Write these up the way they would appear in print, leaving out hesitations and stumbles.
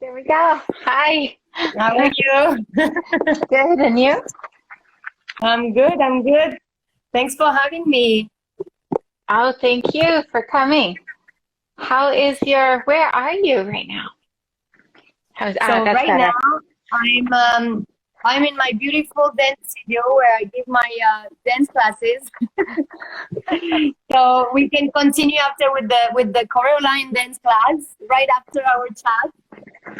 There we go. Hi. How are you? Good. And you? I'm good. I'm good. Thanks for having me. Oh, thank you for coming. Where are you right now? So That's right now, better. I'm um, I'm in my beautiful dance studio where I give my dance classes. So we can continue after with the choreo line dance class right after our chat,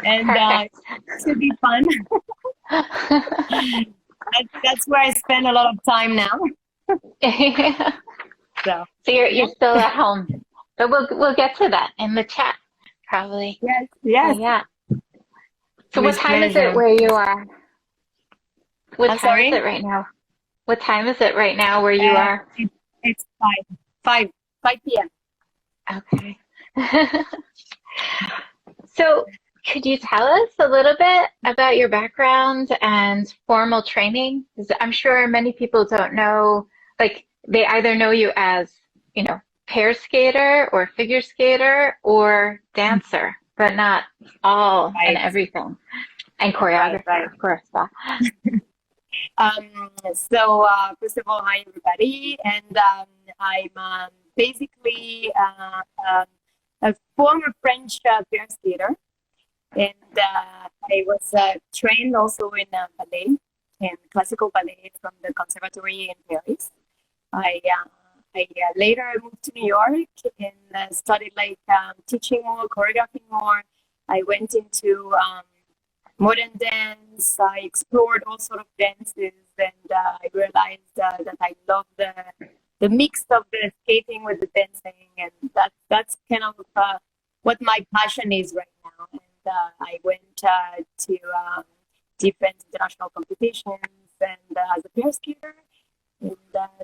and Perfect. it should be fun. That's where I spend a lot of time now. So So you're yeah, still at home, but we'll get to that in the chat probably. yes, So yes, yeah. So what with time is it pleasure. where you are? What I'm time is it sorry. right now? What time is it right now where you Uh, are? it's 5 p.m. Okay. So, could you tell us a little bit about your background and formal training? 'Cause I'm sure many people don't know, like, they either know you as, pair skater or figure skater or dancer, but not all and Right, everything. And right, choreographer, right. of course. Well, First of all, hi everybody, and I'm basically a former French pair skater, and I was trained also in ballet and classical ballet from the conservatory in Paris. I later moved to New York and started like teaching more, choreographing more. I went into modern dance. I explored all sort of dances, and I realized that I love the mix of the skating with the dancing, and that's kind of what my passion is right now. And I went to different international competitions, and as a pair skater, and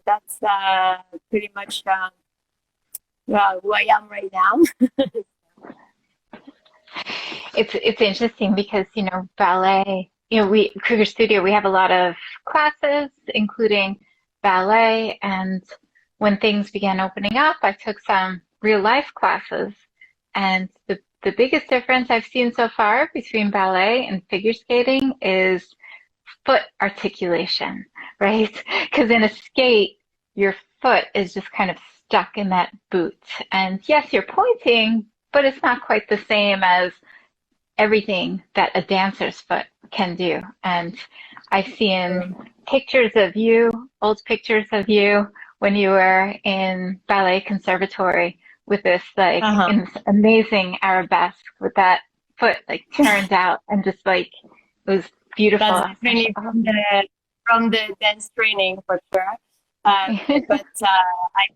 that's pretty much who I am right now. it's interesting because, ballet, we Krigor Studio, we have a lot of classes, including ballet, and when things began opening up, I took some real life classes. And the biggest difference I've seen so far between ballet and figure skating is foot articulation, right? Because in a skate, your foot is just kind of stuck in that boot. And yes, you're pointing, but it's not quite the same as everything that a dancer's foot can do. And I've seen pictures of you, old pictures of you when you were in ballet conservatory with this Uh-huh. amazing arabesque with that foot like turned out and just like it was beautiful. That's I was like, definitely oh. from the dance training for sure. But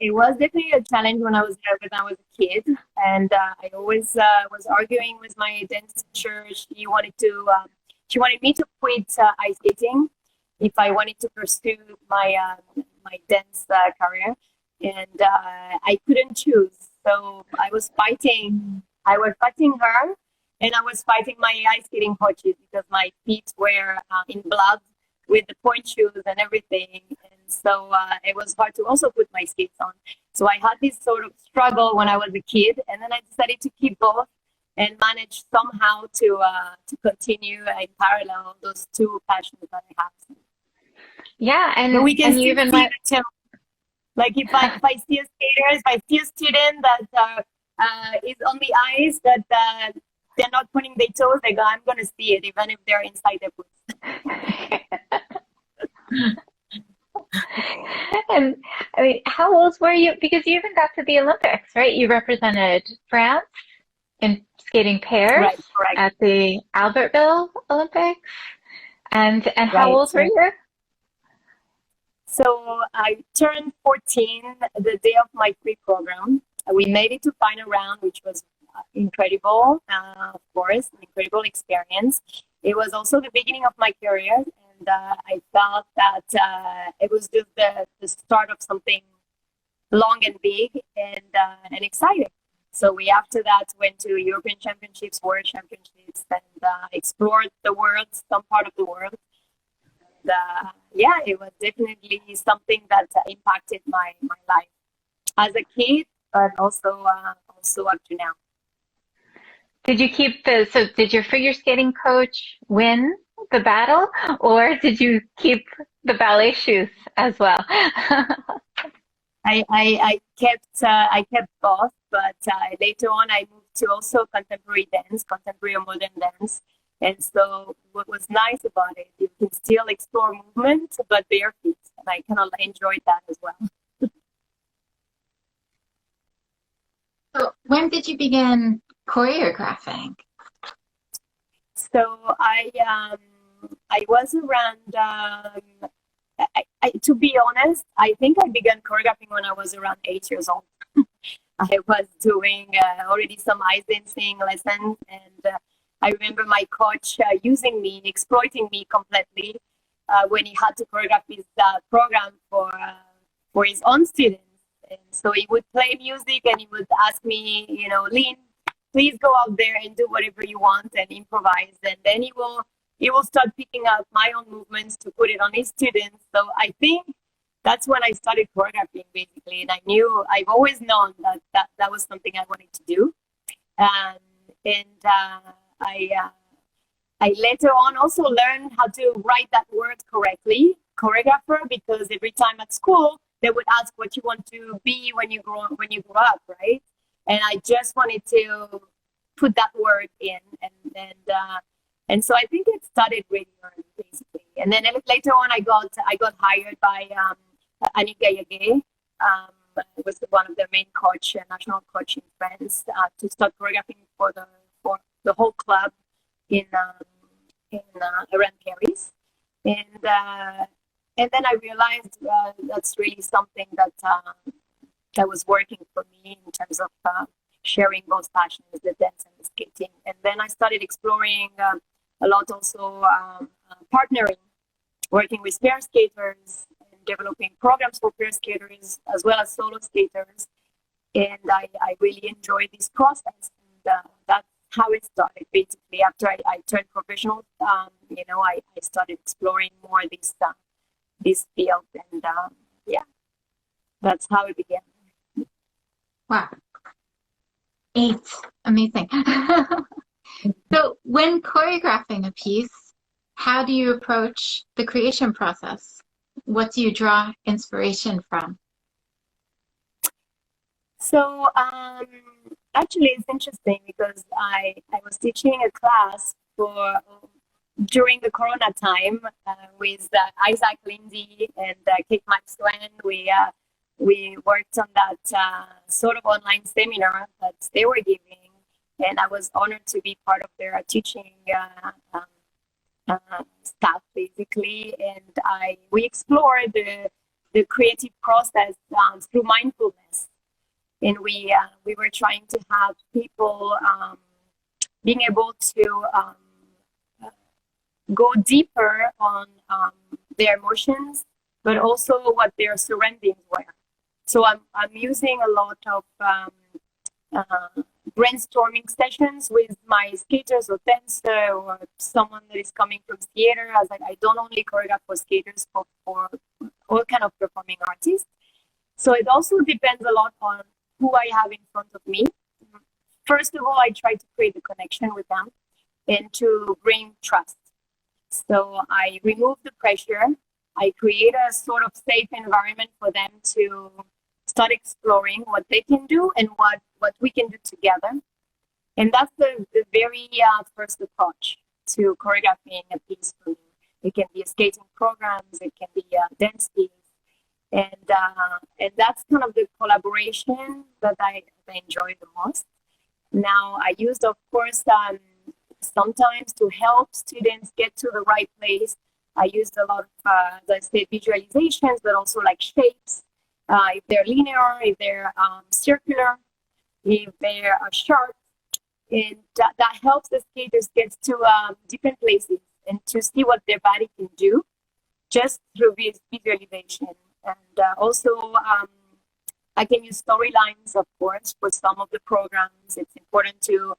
it was definitely a challenge when I was a kid, and I always was arguing with my dance teacher. She wanted me to quit ice skating if I wanted to pursue my dance career, and I couldn't choose. So I was fighting. I was fighting her, and I was fighting my ice skating coaches because my feet were in blood with the point shoes and everything. And so it was hard to also put my skates on. So I had this sort of struggle when I was a kid, and then I decided to keep both and manage somehow to continue in parallel those two passions that I have. Yeah, But we can and you still even see went. the two. Like if I see a skater, if I see a student that is on the ice, that they're not putting their toes, they go, I'm gonna see it, even if they're inside their boots. And I mean, how old were you? Because you even got to the Olympics, right? You represented France in skating pairs Right, correct. at the Albertville Olympics. And how Right. old were you? So I turned 14 the day of my pre-program. We made it to final round, which was incredible, of course, an incredible experience. It was also the beginning of my career, and I felt that it was just the start of something long and big and exciting. So we after that went to European Championships, World Championships, and explored the world, some part of the world. Yeah, it was definitely something that impacted my life as a kid, but also up to now. Did you keep so did your figure skating coach win the battle, or did you keep the ballet shoes as well? I kept both, but later on I moved to also contemporary dance, contemporary or modern dance. And so what was nice about it, you can still explore movement, but bare feet. And I kind of enjoyed that as well. So when did you begin choreographing? So I was around to be honest, I think I began choreographing when I was around 8 years old. I was doing already some ice dancing lessons, and I remember my coach using me, exploiting me completely when he had to choreograph his program for his own students. And so he would play music, and he would ask me, Lynn, please go out there and do whatever you want and improvise. And then he will start picking up my own movements to put it on his students. So I think that's when I started choreographing basically, and I've always known that was something I wanted to do. And I I later on also learned how to write that word correctly, choreographer, because every time at school they would ask what you want to be when you grow up, right? And I just wanted to put that word in, and so I think it started really early, basically. And then later on, I got hired by Anika Yage, was one of the main coach, national coach in France, to start choreographing for the whole club in around Paris, and then I realized that's really something that was working for me in terms of sharing both passions, the dance and the skating. And then I started exploring a lot also partnering, working with pair skaters and developing programs for pair skaters as well as solo skaters. And I really enjoyed this process. And that's how it started basically. After I turned professional, I started exploring more this field. And yeah, that's how it began. Wow, eight. Amazing. So when choreographing a piece, how do you approach the creation process? What do you draw inspiration from? So actually, it's interesting because I was teaching a class for during the Corona time with Isaac Lindy and Kate Maxwell. We worked on that sort of online seminar that they were giving, and I was honored to be part of their teaching staff basically. And we explored the creative process through mindfulness, and we were trying to have people being able to go deeper on their emotions, but also what their surroundings were. So I'm using a lot of brainstorming sessions with my skaters or dancer or someone that is coming from theater. As I don't only choreograph for skaters, for all kind of performing artists. So it also depends a lot on who I have in front of me. First of all, I try to create a connection with them and to bring trust. So I remove the pressure. I create a sort of safe environment for them to start exploring what they can do and what we can do together. And that's the very first approach to choreographing a piece for me. It can be a skating programs, it can be a dance piece. And that's kind of the collaboration that I enjoy the most. Now, I used, of course, sometimes to help students get to the right place. I used a lot of, as I said, visualizations, but also like shapes. If they're linear, if they're circular, if they're sharp, and that helps the skaters get to different places and to see what their body can do just through this visualization. And also, I can use storylines, of course, for some of the programs. It's important to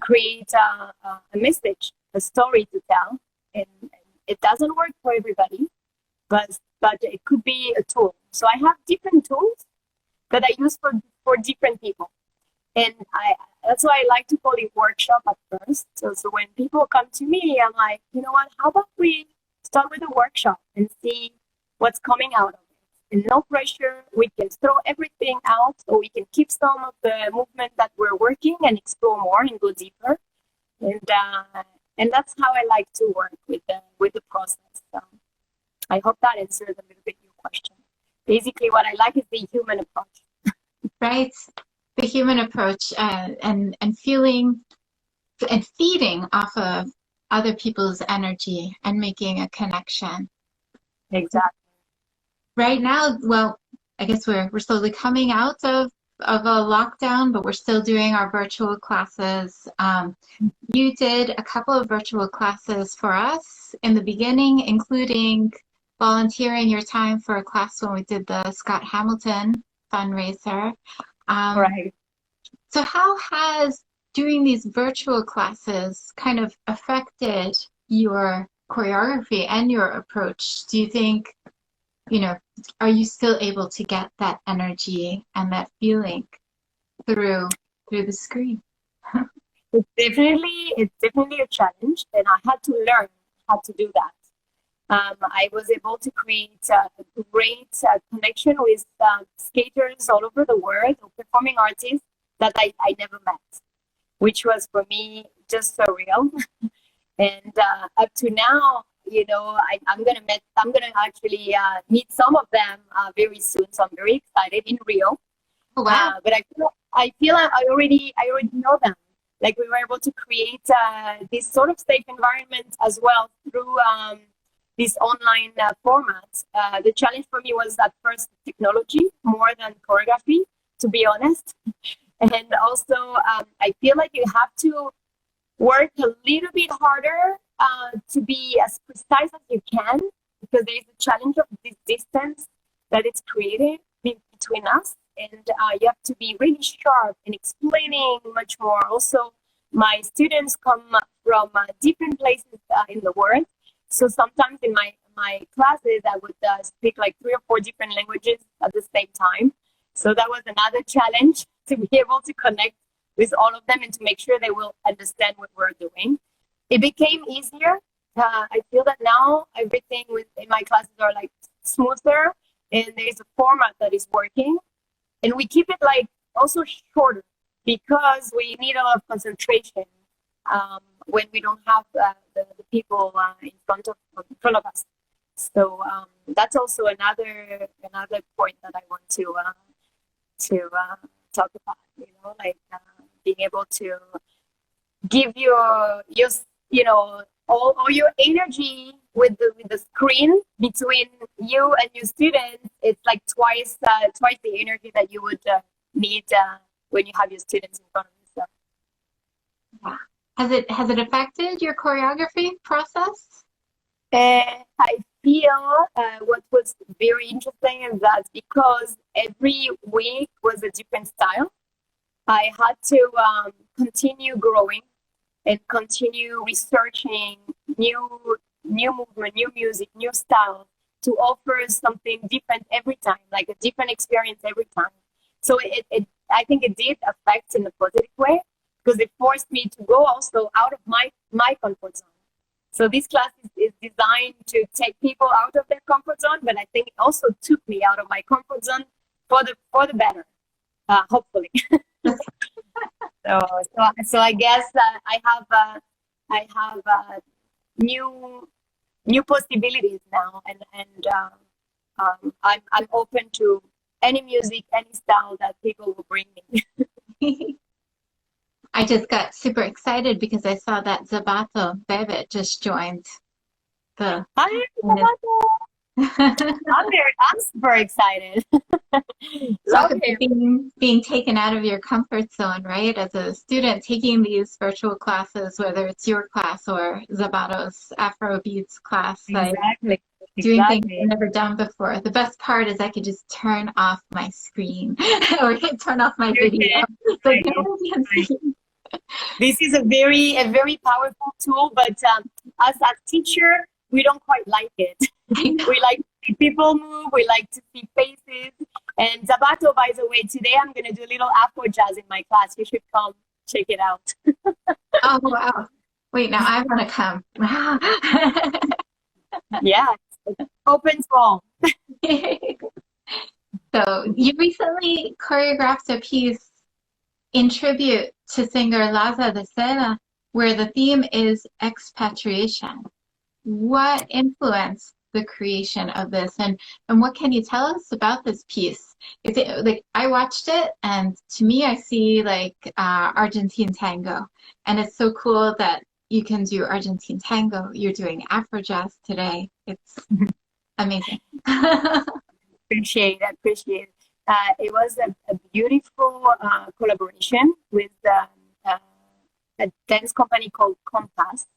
create a message, a story to tell, and it doesn't work for everybody, but it could be a tool. So I have different tools that I use for different people, and that's why I like to call it workshop at first. So when people come to me, I'm like, you know what? How about we start with a workshop and see what's coming out of it? And no pressure. We can throw everything out, or we can keep some of the movement that we're working and explore more and go deeper. And that's how I like to work with the process. I hope that answers a little bit your question. Basically, what I like is the human approach. Right. The human approach, and feeling and feeding off of other people's energy and making a connection. Exactly. Right now, well, I guess we're slowly coming out of a lockdown, but we're still doing our virtual classes. You did a couple of virtual classes for us in the beginning, including volunteering your time for a class when we did the Scott Hamilton fundraiser. Right. So how has doing these virtual classes kind of affected your choreography and your approach? Do you think, are you still able to get that energy and that feeling through the screen? It's definitely a challenge, and I had to learn how to do that. I was able to create a great connection with skaters all over the world, or performing artists that I never met, which was for me just surreal. And up to now, I'm gonna actually meet some of them very soon. So I'm very excited in Rio. Oh, wow. But I feel I already know them. Like, we were able to create this sort of safe environment as well through this online format. The challenge for me was at first technology more than choreography, to be honest. And also, I feel like you have to work a little bit harder to be as precise as you can, because there is a challenge of this distance that it's created between us. And you have to be really sharp in explaining much more. Also, my students come from different places in the world. So sometimes in my classes, I would speak like 3 or 4 different languages at the same time. So that was another challenge, to be able to connect with all of them and to make sure they will understand what we're doing. It became easier. I feel that now everything in my classes are like smoother, and there's a format that is working. And we keep it like also shorter, because we need a lot of concentration when we don't have the people in front of us. So that's also another point that I want to talk about. Being able to give your all your energy with the screen between you and your students. It's like twice the energy that you would need when you have your students in front of you. So. Yeah. Has it affected your choreography process? I feel what was very interesting is that because every week was a different style, I had to continue growing and continue researching new movement, new music, new style, to offer something different every time, like a different experience every time. So I think it did affect in a positive way, because it forced me to go also out of my comfort zone. So this class is designed to take people out of their comfort zone, but I think it also took me out of my comfort zone for the better, hopefully. So I guess I have new possibilities now, and I'm open to any music, any style that people will bring me. I just got super excited because I saw that Zabato Bebe just joined the. Hi, Zabato. I'm super excited. Talk about being taken out of your comfort zone, right? As a student taking these virtual classes, whether it's your class or Zabato's Afro Beats class, exactly. Doing things I've never done before. The best part is I could just turn off my screen or turn off my video. So no one can see. This is a very powerful tool, but as a teacher, we don't quite like it. We like to see people move. We like to see faces. And Zabato, by the way, today I'm going to do a little Afro jazz in my class. You should come check it out. Oh, wow. Wait, now I want to come. Yeah, it's open to all. So you recently choreographed a piece in tribute to singer lazada, where the theme is expatriation. What influenced the creation of this, and what can you tell us about this piece? Is it like I watched it, and to me, I see like Argentine tango, and it's so cool that you can do Argentine tango. You're doing Afro jazz today. It's amazing. Appreciate. It was a beautiful collaboration with a dance company called Compass,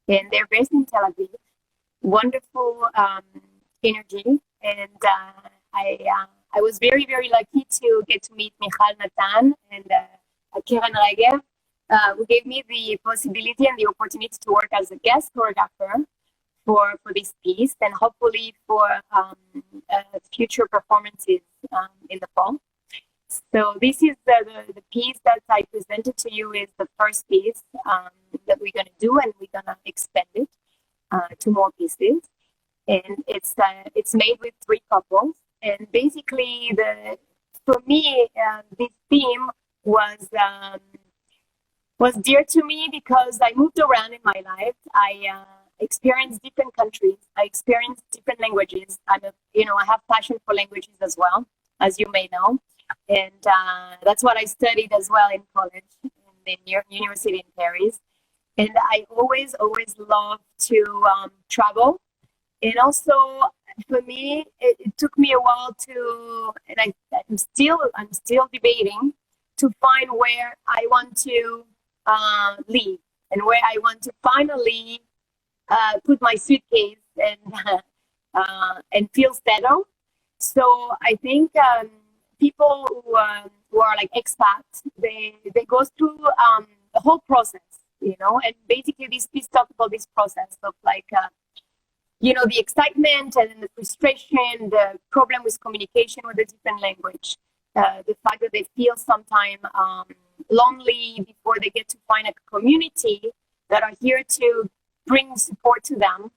and they're based in Tel Aviv. Wonderful energy, and I was very lucky to get to meet Michal Natan and Keren Regev, who gave me the possibility and the opportunity to work as a guest choreographer for this piece, and hopefully for future performances in the fall. So this is the piece that I presented to you is the first piece that we're going to do, and we're going to expand it to more pieces. And it's made with 3 couples. And basically, for me, this theme was dear to me because I moved around in my life. I experienced different countries. I experienced different languages. I have passion for languages as well, as you may know. And that's what I studied as well in college, in the university in Paris. And I always loved to travel. And also, for me, it took me a while to, and I'm still debating to find where I want to live and where I want to finally put my suitcase and feel settled. So I think people who are like expats, they go through the whole process, and basically this piece talks about this process of like, the excitement and the frustration, the problem with communication with a different language, the fact that they feel sometimes lonely before they get to find a community that are here to bring support to them,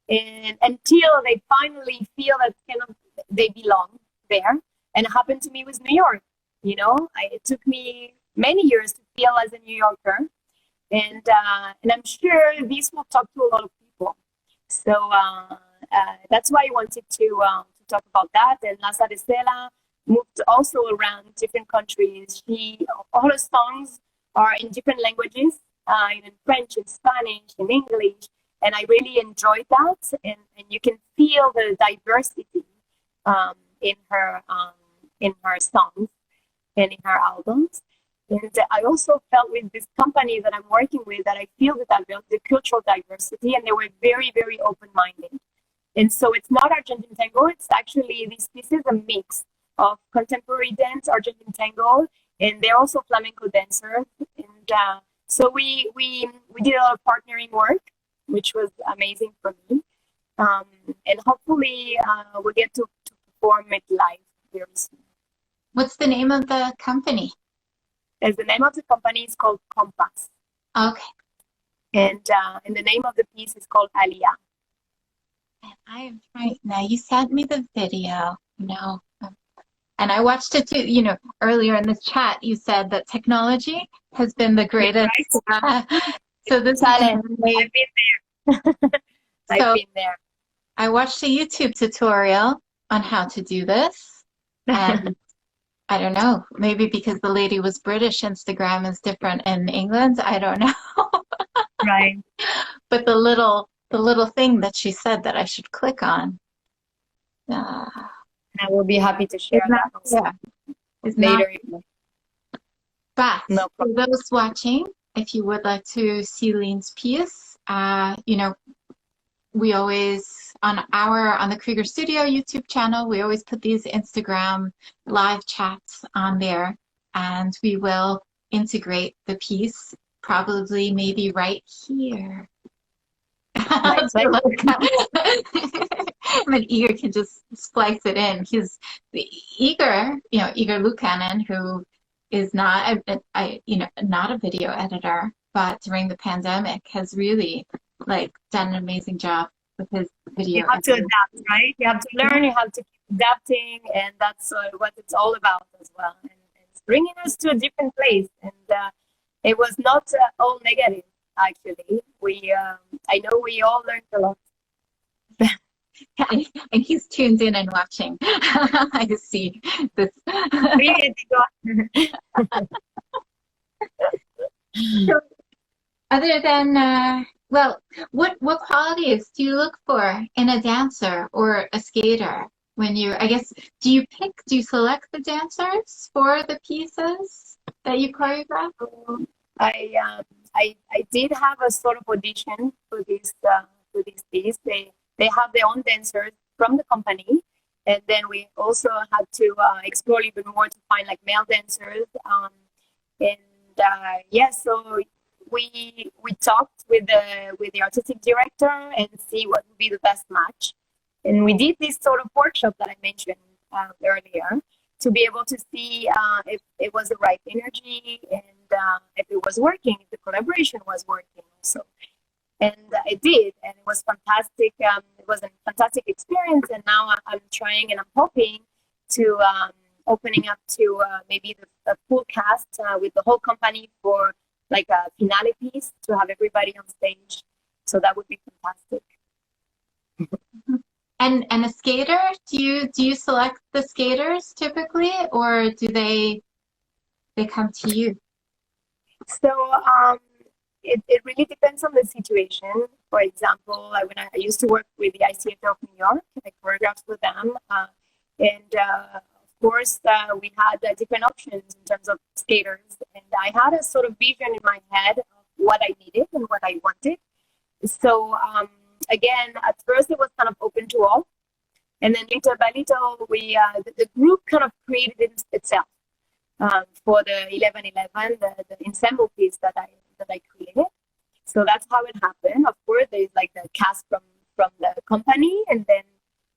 and until they finally feel that they belong there. And it happened to me with New York. It took me many years to feel as a New Yorker, and I'm sure this will talk to a lot of people. So that's why I wanted to talk about that. And lazada moved also around different countries. All her songs are in different languages, in French, in Spanish, in English, and I really enjoyed that. And you can feel the diversity in her songs and in her albums. And I also felt with this company that I'm working with that I feel the cultural diversity, and they were very, very open-minded. And so it's not Argentine tango, it's actually, this piece is a mix of contemporary dance, Argentine tango, and they're also flamenco dancers. And so we did a lot of partnering work, which was amazing for me. And hopefully we'll get to perform it live very soon. What's the name of the company? As the name of the company is called Compass. Okay. And the name of the piece is called Aliyah. And I am trying now. You sent me the video, and I watched it too. Earlier in this chat, you said that technology has been the greatest. Right. So this talent. I've been there. I've been there. I watched a YouTube tutorial on how to do this, and I don't know, maybe because the lady was British, Instagram is different in England. I don't know. Right. But the little thing that she said that I should click on. I will be happy to share that also. It's later. But for those watching, if you would like to see Lean's piece, we always, on the Krigor Studio YouTube channel, we always put these Instagram live chats on there, and we will integrate the piece, probably maybe right here. Nice. And Igor can just splice it in. He's Igor Lukanen, who is not not a video editor, but during the pandemic has really like done an amazing job with his You video have to editing. adapt, right? You have to learn, you have to keep adapting, and that's what it's all about as well. And it's bringing us to a different place. And it was not all negative, actually. I know we all learned a lot. And he's tuned in and watching. I see this. Really, So other than well, what qualities do you look for in a dancer or a skater when you, I guess, do you select the dancers for the pieces that you choreograph? I did have a sort of audition for this piece. They have their own dancers from the company, and then we also had to explore even more to find like male dancers. And yeah, so we talked with the artistic director and see what would be the best match. And we did this sort of workshop that I mentioned earlier to be able to see if it was the right energy and if it was working, if the collaboration was working also. And it did, and it was fantastic. It was a fantastic experience, and now I'm trying and I'm hoping to opening up to maybe the full cast with the whole company for like a finale piece to have everybody on stage. So that would be fantastic. And a skater, do you select the skaters typically, or do they come to you? So it really depends on the situation. For example, when I used to work with the ICFL of New York, I choreographed with them, and of course we had different options in terms of skaters, and I had a sort of vision in my head of what I needed and what I wanted. So again, at first it was kind of open to all, and then little by little the group kind of created itself. For the 1111, the ensemble piece that I created. So that's how it happened. Of course, there's like the cast from the company, and then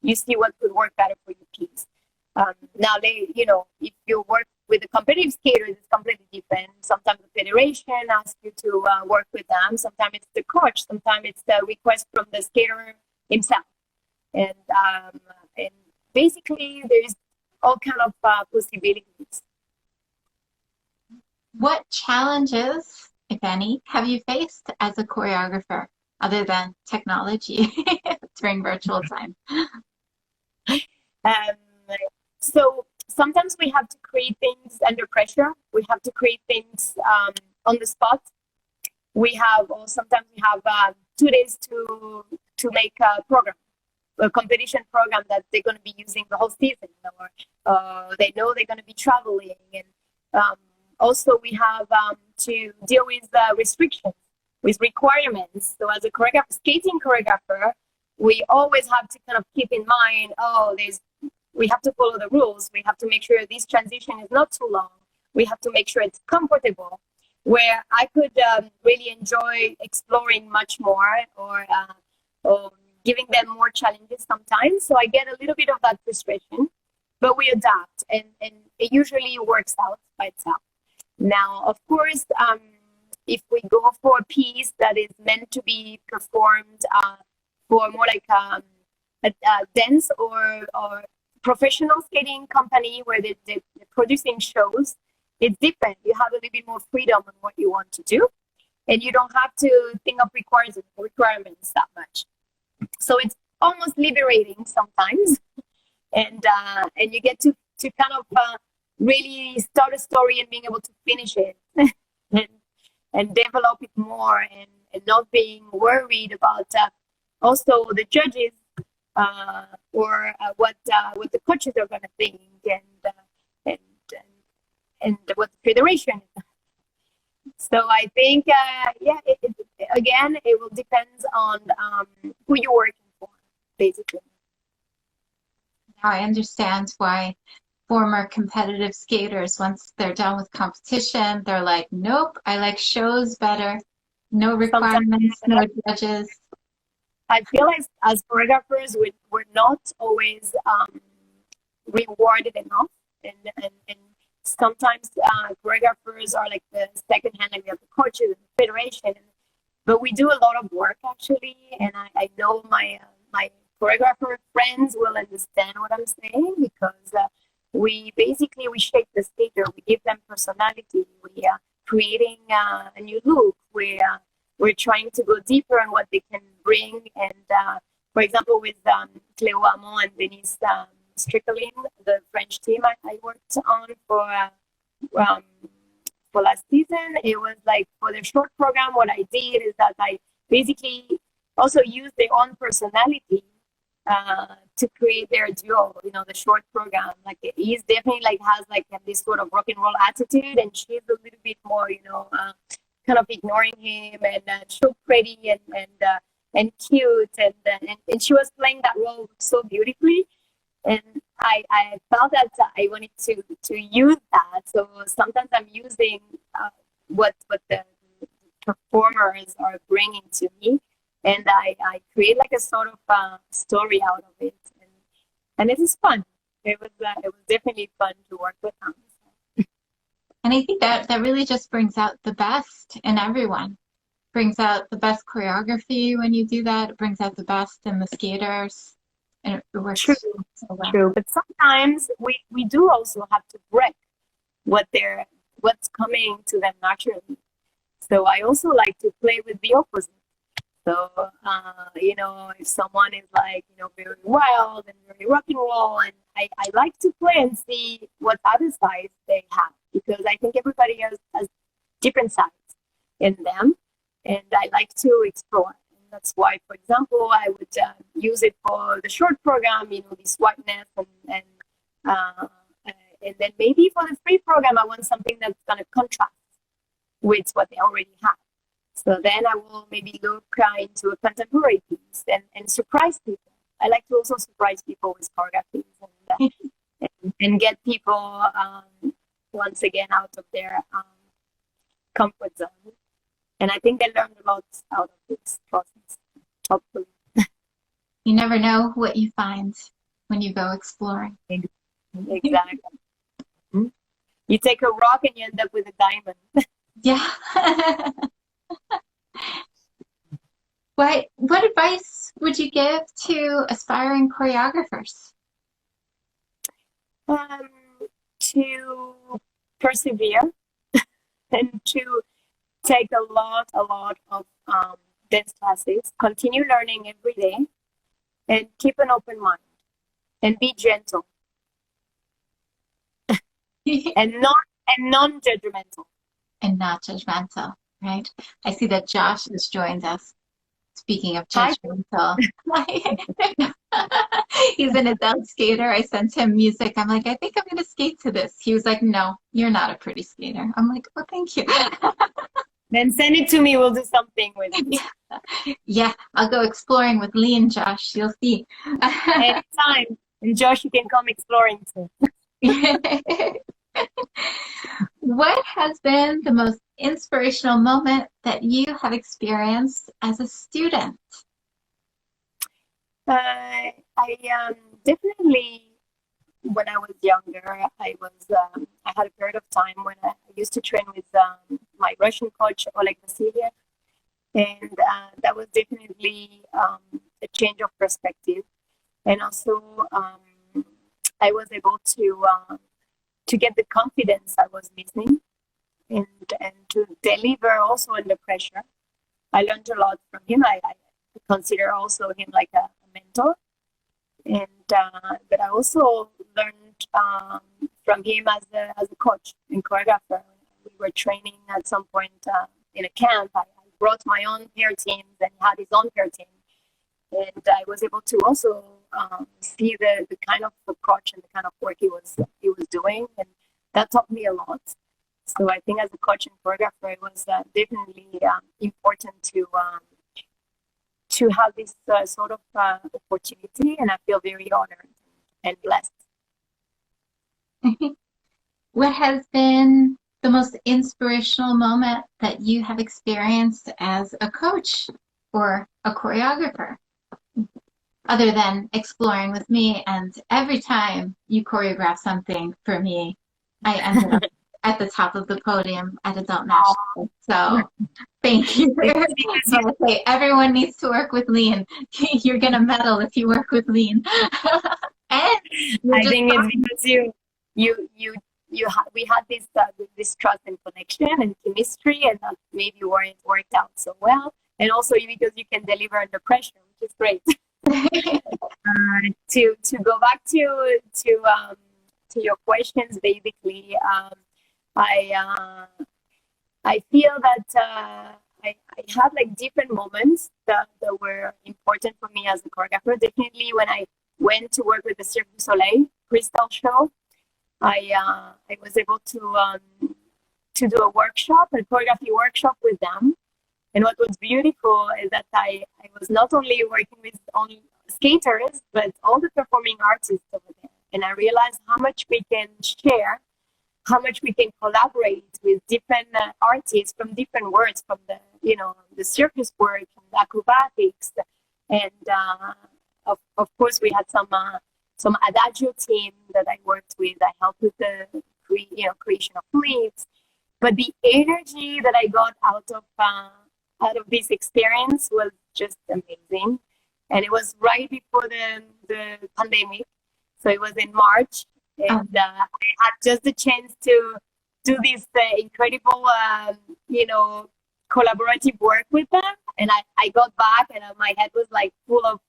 you see what could work better for your piece. Now, if you work with the competitive skaters, it's completely different. Sometimes the federation asks you to work with them. Sometimes it's the coach. Sometimes it's the request from the skater himself. And basically, there's all kind of possibilities. What challenges, if any, have you faced as a choreographer other than technology during virtual time? So sometimes we have to create things under pressure. We have to create things on the spot. Sometimes we have 2 days to make a competition program that they're going to be using the whole season, or they know they're going to be traveling, and also we have to deal with restrictions, with requirements. So as a skating choreographer, we always have to kind of keep in mind, we have to follow the rules. We have to make sure this transition is not too long. We have to make sure it's comfortable, where I could really enjoy exploring much more or giving them more challenges sometimes. So I get a little bit of that frustration, but we adapt, and it usually works out by itself. Now, of course, if we go for a piece that is meant to be performed for more like a dance or professional skating company where they're producing shows, it's different. You have a little bit more freedom on what you want to do, and you don't have to think of requirements that much. So it's almost liberating sometimes, and you get to kind of really start a story and being able to finish it and develop it more, and not being worried about also the judges or what the coaches are going to think, and what the federation is. So I think again it will depend on who you're working for, basically. Now I understand why former competitive skaters, once they're done with competition, they're like, nope, I like shows better. No requirements, no judges. I feel like as choreographers, we're not always rewarded enough, and sometimes choreographers are like the second hand, like we have the coaches and the federation, but we do a lot of work actually, and I know my choreographer friends will understand what I'm saying because we basically we shape the skater, we give them personality, we are creating a new look, we're trying to go deeper on what they can bring, and for example with Cleo Amon and Denise Strickland, the French team I worked on um, for last season, it was like for the short program, what I did is that I basically also used their own personality to create their duo, you know, the short program. Like he's definitely like has like this sort of rock and roll attitude, and she's a little bit more, you know, kind of ignoring him and so pretty and cute, and she was playing that role so beautifully. And I felt that I wanted to use that. So sometimes I'm using what the performers are bringing to me, and I create like a sort of story out of it, and it is fun. It was definitely fun to work with them. And I think that really just brings out the best in everyone. Brings out the best choreography when you do that. It brings out the best in the skaters. And it works True, so well. true. But sometimes we do also have to break what's coming to them naturally. So I also like to play with the opposite. So you know, if someone is like, you know, very wild and very rock and roll, and I like to play and see what other sides they have, because I think everybody has different sides in them, and I like to explore. And that's why, for example, I would use it for the short program, you know, this whiteness, uh, and then maybe for the free program, I want something that's going to contrast with what they already have. So then I will maybe look into a contemporary piece and surprise people. I like to also surprise people with choreographies and get people once again out of their comfort zone. And I think they learned a lot out of this process, hopefully. You never know what you find when you go exploring. Exactly. You take a rock and you end up with a diamond. Yeah. What advice would you give to aspiring choreographers? To persevere and to take a lot of dance classes, continue learning every day, and keep an open mind and be gentle and non-judgmental. And not judgmental, right? I see that Josh has joined us. Speaking of Hi. judgmental, he's an adult skater. I sent him music. I'm like, I think I'm going to skate to this. He was like, no, you're not a pretty skater. I'm like, oh, thank you. Then send it to me. We'll do something with it. Yeah, I'll go exploring with Lee and Josh. You'll see. Anytime. And Josh, you can come exploring too. What has been the most inspirational moment that you have experienced as a student? I definitely, when I was younger, I had a period of time when I used to train with my Russian coach Oleg Vasilyev, and that was definitely a change of perspective, and also I was able to get the confidence I was missing, and to deliver also under pressure. I learned a lot from him. I consider also him like a mentor, and but I also learned from him as a coach and choreographer. We were training at some point in a camp. I brought my own pair teams, and he had his own pair team, and I was able to also see the kind of approach and the kind of work he was doing, and that taught me a lot. So I think as a coach and choreographer, it was definitely important to have this sort of opportunity, and I feel very honored and blessed. What has been the most inspirational moment that you have experienced as a coach or a choreographer? Other than exploring with me, and every time you choreograph something for me, I ended up at the top of the podium at Adult National. So thank you. Because I say everyone needs to work with lean. You're gonna medal if you work with lean. And you're I just think it's because we had this trust and connection and chemistry, and that maybe weren't worked out so well, and also because you can deliver under pressure, which is great. To go back to your questions, basically, I I feel that I had like different moments that were important for me as a choreographer. Definitely when I went to work with the Cirque du Soleil Crystal Show, I was able to do a workshop, a choreography workshop with them. And what was beautiful is that I was not only working with only skaters, but all the performing artists over there. And I realized how much we can share, how much we can collaborate with different artists from different worlds, from the circus work, from the acrobatics, and of course we had some adagio team that I worked with. I helped with the creation of fleets, but the energy that I got out of this experience was just amazing. And it was right before the pandemic, so it was in March, and I had just the chance to do this incredible, collaborative work with them. And I got back, and my head was like full of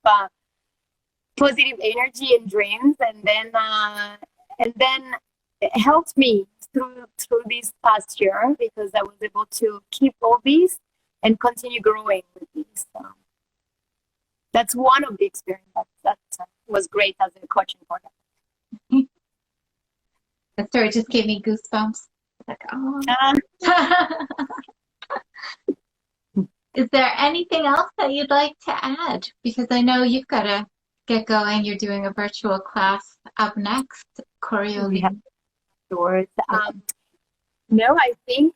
positive energy and dreams, and then it helped me through this past year because I was able to keep all these and continue growing with these. That's one of the experiences that was great as a coaching partner. the story just gave me goosebumps. Like, oh. Is there anything else that you'd like to add? Because I know you've got to get going. You're doing a virtual class up next, choreography. Afterwards. No, I feel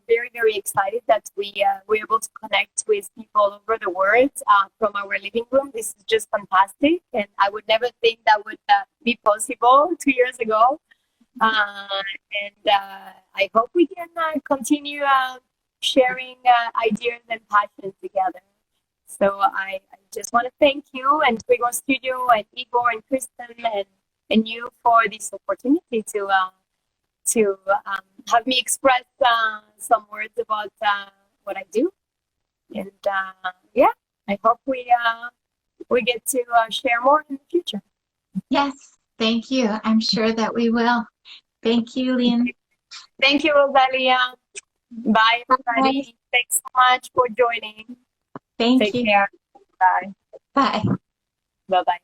very, very excited that we're able to connect with people all over the world from our living room. This is just fantastic, and I would never think that would be possible 2 years ago. And I hope we can continue sharing ideas and passions together. So I just want to thank you and Krigor Studio and Igor and Kristen and you for this opportunity to have me express some words about what I do. And yeah, I hope we get to share more in the future. Yes, thank you. I'm sure that we will. Thank you, Lynn. Thank you, Rosalia. Bye, everybody. Bye. Thanks so much for joining. Thank Take you. care. Bye. Bye. Bye-bye.